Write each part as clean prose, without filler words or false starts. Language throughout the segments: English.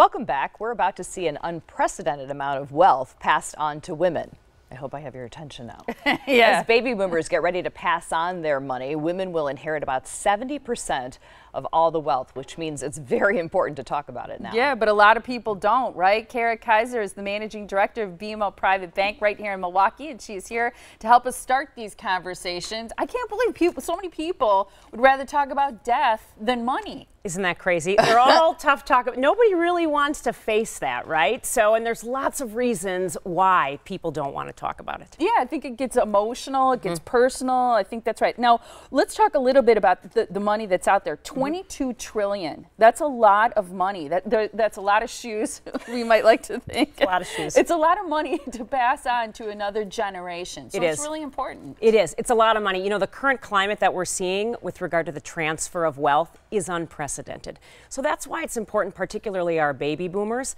Welcome back. We're about to see an unprecedented amount of wealth passed on to women. I hope I have your attention now. Yeah. As baby boomers get ready to pass on their money, women will inherit about 70% of all the wealth, which means it's very important to talk about it now. Yeah, but a lot of people don't, right? Kaiser is the managing director of BMO Private Bank right here in Milwaukee, and she's here to help us start these conversations. I can't believe so many people would rather talk about death than money. Isn't that crazy? They're all tough talk. Nobody really wants to face that, right? So, and there's lots of reasons why people don't want to talk about it. Yeah, I think it gets emotional, it gets personal. I think that's right. Now, let's talk a little bit about the money that's out there. 22 trillion. That's a lot of money. That's a lot of shoes, we might like to think. A lot of shoes. It's a lot of money to pass on to another generation. So it's really important. It is. It's a lot of money. You know, the current climate that we're seeing with regard to the transfer of wealth is unprecedented. So that's why it's important, particularly our baby boomers.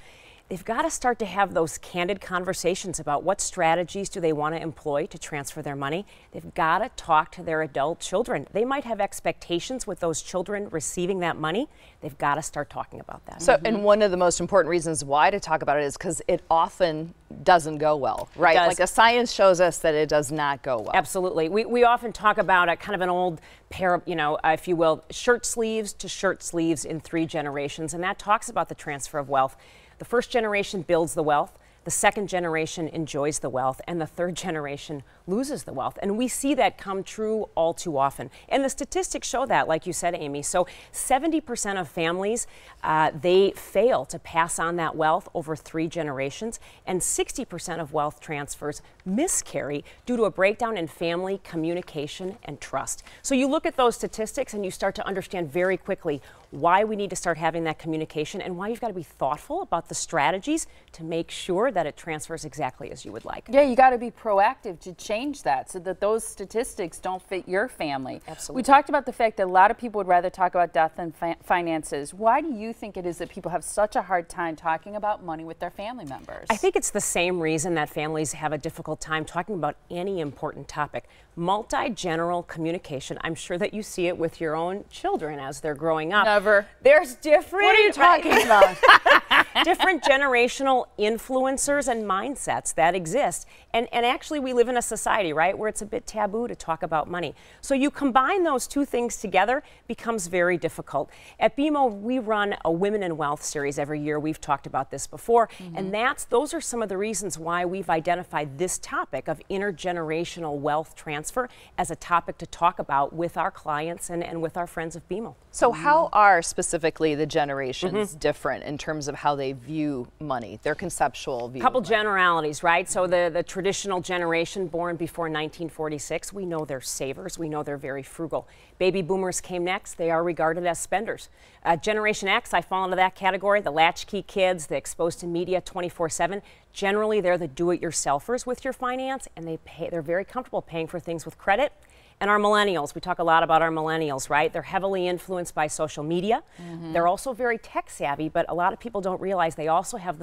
They've got to start to have those candid conversations about what strategies do they want to employ to transfer their money. They've got to talk to their adult children. They might have expectations with those children receiving that money. They've got to start talking about that. So, and one of the most important reasons why to talk about it is because it often doesn't go well, right? Like the science shows us that it does not go well. Absolutely. We often talk about a kind of an old pair of, if you will, shirt sleeves to shirt sleeves in 3 generations. And that talks about the transfer of wealth. The first generation builds the wealth, the second generation enjoys the wealth, and the third generation loses the wealth. And we see that come true all too often. And the statistics show that, like you said, Amy. So 70% of families, they fail to pass on that wealth over 3 generations, and 60% of wealth transfers miscarry due to a breakdown in family communication and trust. So you look at those statistics and you start to understand very quickly why we need to start having that communication and why you've got to be thoughtful about the strategies to make sure that it transfers exactly as you would like. Yeah, you got to be proactive to change that so that those statistics don't fit your family. Absolutely. We talked about the fact that a lot of people would rather talk about death than finances. Why do you think it is that people have such a hard time talking about money with their family members? I think it's the same reason that families have a difficult time talking about any important topic. Multi-general communication. I'm sure that you see it with your own children as they're growing up. Never. There's different. What are you talking about? Different generational influencers and mindsets that exist. And actually we live in a society, right, where it's a bit taboo to talk about money. So you combine those 2 things together, becomes very difficult. At BMO, we run a Women in Wealth series every year. We've talked about this before. And those are some of the reasons why we've identified this topic of intergenerational wealth transfer as a topic to talk about with our clients and with our friends of BMO. So how are specifically the generations different in terms of how they view money, their conceptual view? A couple generalities, right? So the traditional generation born before 1946, we know they're savers. We know they're very frugal. Baby boomers came next. They are regarded as spenders. Generation X, I fall into that category. The latchkey kids, the exposed to media 24/7. Generally, they're the do-it-yourselfers with your finance, and they're very comfortable paying for things with credit. And our millennials, we talk a lot about our millennials, right? They're heavily influenced by social media. They're also very tech savvy, but a lot of people don't realize they also have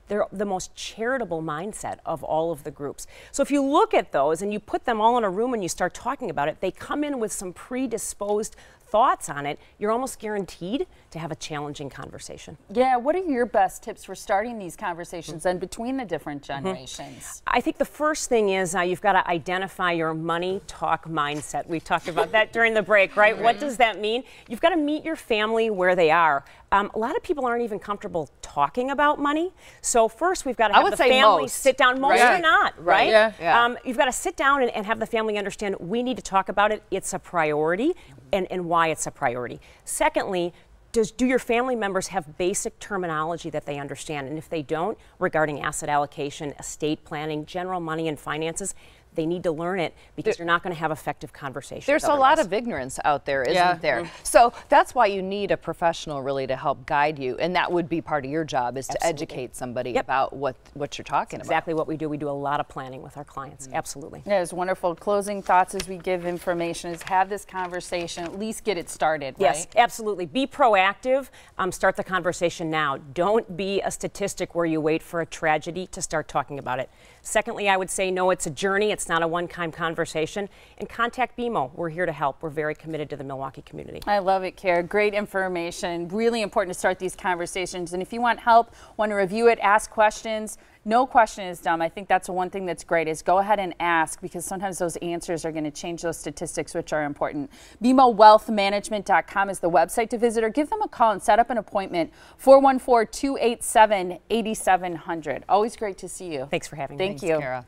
they're the most charitable mindset of all of the groups. So if you look at those and you put them all in a room and you start talking about it, they come in with some predisposed thoughts on it. You're almost guaranteed to have a challenging conversation. Yeah, what are your best tips for starting these conversations and between the different generations? I think the first thing is you've got to identify your money talk mindset. We talked about that during the break, right? What does that mean? You've got to meet your family where they are. A lot of people aren't even comfortable talking about money. So first we've got to have the family sit down. Most are not, right? Yeah. You've got to sit down and have the family understand we need to talk about it. It's a priority and why it's a priority. Secondly, do your family members have basic terminology that they understand? And if they don't, regarding asset allocation, estate planning, general money and finances, they need to learn it because you're not going to have effective conversations. There's a lot of ignorance out there, isn't there? So that's why you need a professional really to help guide you, and that would be part of your job is to educate somebody about what you're talking about. Exactly what we do. We do a lot of planning with our clients. Absolutely. Yeah, it's wonderful. Closing thoughts as we give information is have this conversation, at least get it started, Yes, right? absolutely. Be proactive. Start the conversation now. Don't be a statistic where you wait for a tragedy to start talking about it. Secondly, I would say no, it's a journey. It's It's not a one-time conversation. And contact BMO. We're here to help. We're very committed to the Milwaukee community. I love it, Kara. Great information. Really important to start these conversations. And if you want help, want to review it, ask questions, no question is dumb. I think that's one thing that's great is go ahead and ask, because sometimes those answers are going to change those statistics, which are important. BMOwealthmanagement.com is the website to visit, or give them a call and set up an appointment. 414-287-8700. Always great to see you. Thanks for having me. Thank you. Kara.